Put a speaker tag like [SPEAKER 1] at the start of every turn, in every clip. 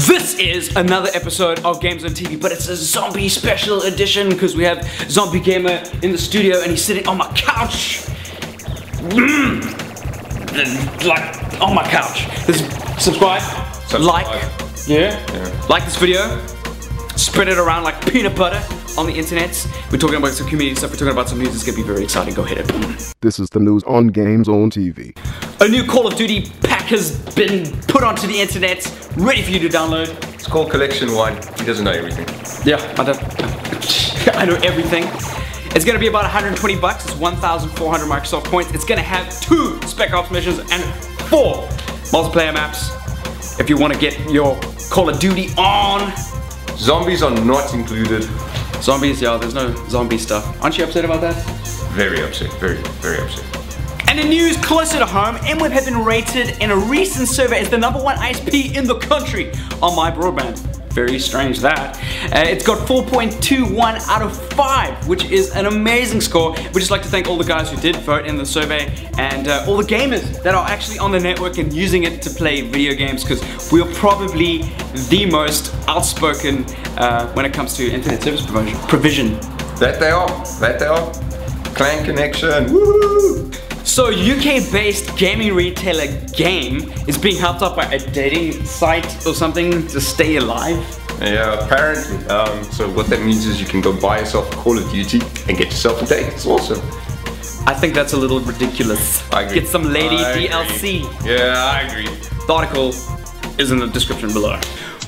[SPEAKER 1] This is another episode of Gamezone TV, but it's a zombie special edition because we have Zombiegamer in the studio and he's sitting on my couch. Like, on my couch. Subscribe. Like. Yeah. Like this video. Spread it around like peanut butter on the internet. We're talking about some community stuff, we're talking about some news. It's gonna be very exciting. Go hit it.
[SPEAKER 2] This is the news on Gamezone TV.
[SPEAKER 1] A new Call of Duty pack has been put onto the internet, ready for you to download.
[SPEAKER 3] It's called Collection 1. He doesn't know everything.
[SPEAKER 1] Yeah, I know everything. It's gonna be about 120 bucks. It's 1,400 Microsoft points. It's gonna have 2 Spec Ops missions and 4 multiplayer maps. If you want to get your Call of Duty on.
[SPEAKER 3] Zombies are not included.
[SPEAKER 1] Zombies, yeah, there's no zombie stuff. Aren't you upset about that?
[SPEAKER 3] Very upset, very upset.
[SPEAKER 1] And in news closer to home, MWeb have been rated in a recent survey as the #1 ISP in the country on my broadband. Very strange that. It's got 4.21 out of 5, which is an amazing score. We'd just like to thank all the guys who did vote in the survey and all the gamers that are actually on the network and using it to play video games, because we are probably the most outspoken when it comes to internet service provision.
[SPEAKER 3] That they are. Clan connection, woohoo!
[SPEAKER 1] So UK-based gaming retailer Game is being helped out by a dating site or something to stay alive.
[SPEAKER 3] Yeah, apparently. So what that means is you can go buy yourself a Call of Duty and get yourself a date. It's awesome.
[SPEAKER 1] I think that's a little ridiculous.
[SPEAKER 3] I agree.
[SPEAKER 1] Get some lady
[SPEAKER 3] I
[SPEAKER 1] DLC.
[SPEAKER 3] Agree. Yeah, I agree.
[SPEAKER 1] The article is in the description below.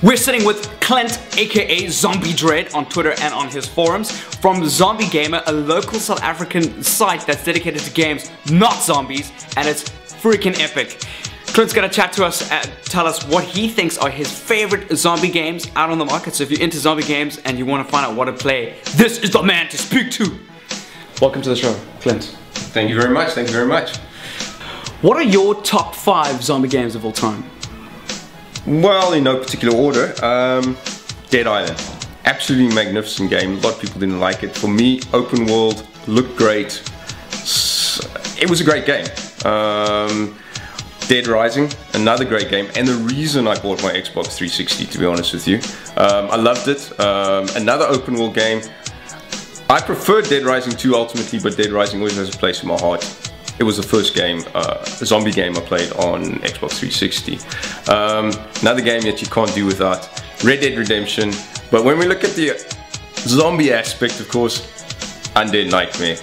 [SPEAKER 1] We're sitting with Clint, aka Zombie Dread, on Twitter and on his forums, from Zombiegamer, a local South African site that's dedicated to games, not zombies, and it's freaking epic. Clint's gonna chat to us and tell us what he thinks are his favorite zombie games out on the market. So if you're into zombie games and you want to find out what to play, this is the man to speak to. Welcome to the show, Clint.
[SPEAKER 3] Thank you very much, thank you very much.
[SPEAKER 1] What are your top 5 zombie games of all time?
[SPEAKER 3] Well, in no particular order, Dead Island. Absolutely magnificent game. A lot of people didn't like it. For me, open world, looked great. It was a great game. Dead Rising, another great game. And the reason I bought my Xbox 360, to be honest with you. I loved it. Another open world game. I prefer Dead Rising 2 ultimately, but Dead Rising always has a place in my heart. It was the first game, zombie game I played on Xbox 360. Another game that you can't do without, Red Dead Redemption. But when we look at the zombie aspect, of course, Undead Nightmare.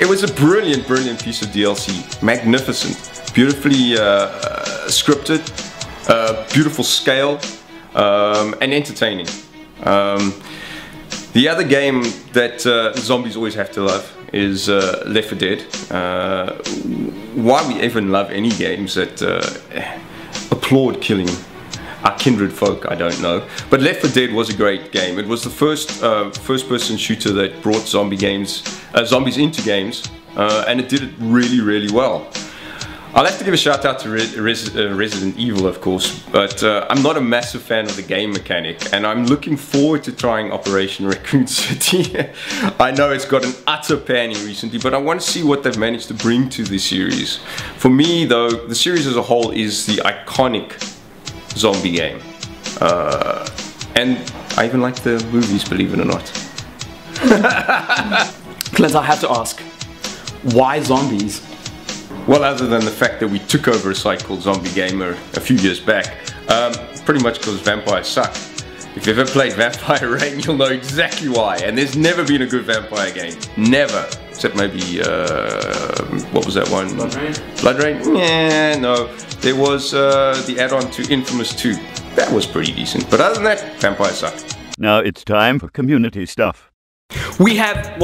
[SPEAKER 3] It was a brilliant piece of DLC. Magnificent, beautifully scripted, beautiful scale, and entertaining. The other game that zombies always have to love is Left 4 Dead. Why we even love any games that applaud killing our kindred folk, I don't know. But Left 4 Dead was a great game. It was the first first-person shooter that brought zombies into games, and it did it really well. I'll have to give a shout out to Resident Evil, of course, but I'm not a massive fan of the game mechanic, and I'm looking forward to trying Operation Raccoon City. I know it's got an utter panning recently, but I want to see what they've managed to bring to the series. For me, though, the series as a whole is the iconic zombie game. And I even like the movies, believe it or not.
[SPEAKER 1] Clint, I have to ask, why zombies?
[SPEAKER 3] Well, other than the fact that we took over a site called Zombiegamer a few years back, pretty much because vampires suck. If you've ever played Vampire Reign, you'll know exactly why. And there's never been a good vampire game. Never. Except maybe, what was that one? Blood Rain? Blood Rain? Yeah, no. There was the add-on to Infamous 2. That was pretty decent. But other than that, vampires suck.
[SPEAKER 4] Now it's time for community stuff.
[SPEAKER 1] We have,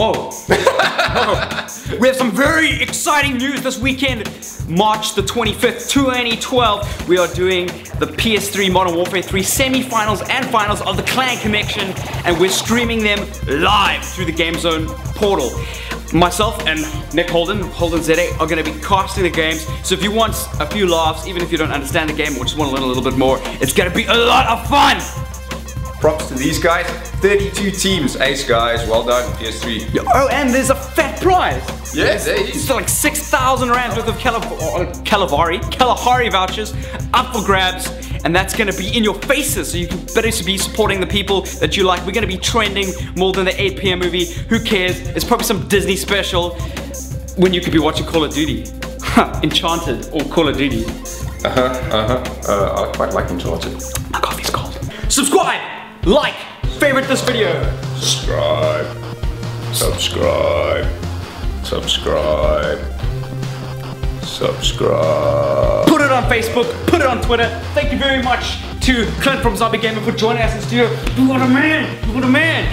[SPEAKER 1] we have some very exciting news this weekend. March the 25th, 2012, we are doing the PS3 Modern Warfare 3 semi-finals and finals of the Clan Connection, and we're streaming them live through the Gamezone portal. Myself and Nick Holden ZA, are going to be casting the games, so if you want a few laughs, even if you don't understand the game or just want to learn a little bit more, it's going to be a lot of fun!
[SPEAKER 3] Props to these guys, 32 teams, ace guys, well done, PS3.
[SPEAKER 1] Oh, and there's a fat prize!
[SPEAKER 3] Yeah, there is.
[SPEAKER 1] It's like 6,000 rands worth of Kalahari vouchers up for grabs, and that's gonna be in your faces, so you can better be supporting the people that you like. We're gonna be trending more than the 8 p.m. movie. Who cares? It's probably some Disney special when you could be watching Call of Duty. Enchanted or Call of Duty.
[SPEAKER 3] I quite like Enchanted.
[SPEAKER 1] My coffee's cold. Subscribe, like, favorite this video.
[SPEAKER 3] Subscribe. Subscribe. Subscribe. Subscribe.
[SPEAKER 1] Put it on Facebook, put it on Twitter. Thank you very much to Clint from Zombiegamer for joining us in the studio. You are the man, you are the man.